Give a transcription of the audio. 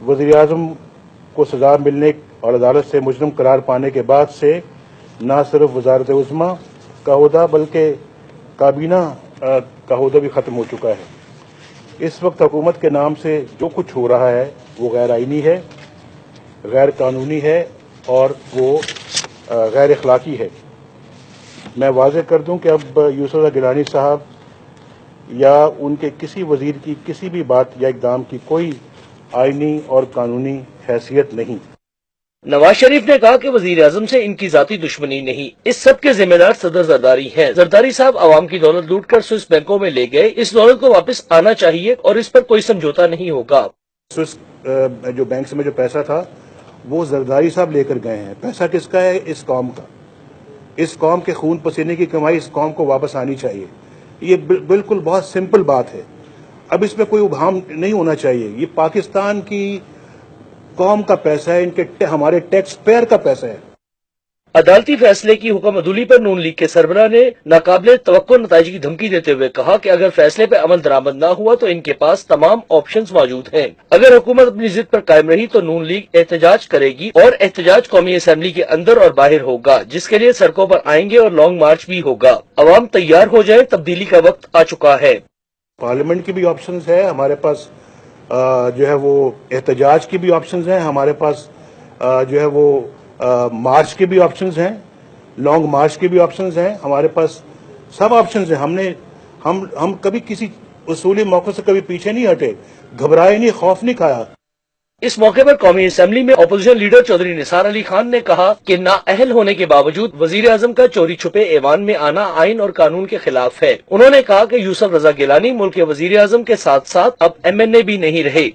वज़ीर-ए-आज़म को सजा मिलने और अदालत से मुजरिम करार पाने के बाद से न सिर्फ वज़ारत उज़्मा का ओहदा बल्कि काबीना का ओहदा भी ख़त्म हो चुका है। इस वक्त हुकूमत के नाम से जो कुछ हो रहा है वो गैर आईनी है, गैर कानूनी है और वो गैर अखलाकी है। मैं वाज़ेह कर दूं कि अब यूसुफ रज़ा गिलानी साहब या उनके किसी वज़ीर की किसी भी बात या इक़दाम की कोई आईनी और कानूनी हैसियत नहीं। नवाज शरीफ ने कहा कि वजीर आजम से इनकी जाती दुश्मनी नहीं, इस सब के जिम्मेदार सदर जरदारी हैं। जरदारी साहब आवाम की दौलत लूट कर स्विस बैंकों में ले गए, इस दौलत को वापस आना चाहिए और इस पर कोई समझौता नहीं होगा। स्विस जो बैंक में जो पैसा था वो जरदारी साहब लेकर गए हैं। पैसा किसका है? इस कौम का। इस कौम के खून पसीने की कमाई इस कौम को वापस आनी चाहिए। ये बिल्कुल बहुत सिंपल बात है। अब इसमें कोई उभाम नहीं होना चाहिए। ये पाकिस्तान की कौम का पैसा है, इनके हमारे टैक्स पेयर का पैसा है। अदालती फैसले की हुक्म अदुली पर नून लीग के सरबराह ने नाकाबिले तवक्को नताइज की धमकी देते हुए कहा कि अगर फैसले पर अमल दरामद न हुआ तो इनके पास तमाम ऑप्शंस मौजूद हैं। अगर हुकूमत अपनी जिद पर कायम रही तो नून लीग एहतजाज करेगी और एहतजाज कौमी असेंबली के अंदर और बाहर होगा, जिसके लिए सड़कों पर आएंगे और लॉन्ग मार्च भी होगा। अवाम तैयार हो जाए, तब्दीली का वक्त आ चुका है। पार्लियामेंट की भी ऑप्शंस है हमारे पास, जो है वो एहतजाज की भी ऑप्शंस हैं हमारे पास, जो है वो मार्च के भी ऑप्शंस हैं, लॉन्ग मार्च के भी ऑप्शंस हैं हमारे पास। सब ऑप्शंस हैं। हम कभी किसी उसूली मौके से कभी पीछे नहीं हटे, घबराए नहीं, खौफ नहीं खाया। इस मौके पर कौमी असेंबली में अपोजिशन लीडर चौधरी निसार अली खान ने कहा कि नाअहल होने के बावजूद वजीर आजम का चोरी छुपे ऐवान में आना आइन और कानून के खिलाफ है। उन्होंने कहा कि यूसुफ रजा गिलानी मुल्क के वजीर आजम के साथ साथ अब MNA भी नहीं रहे।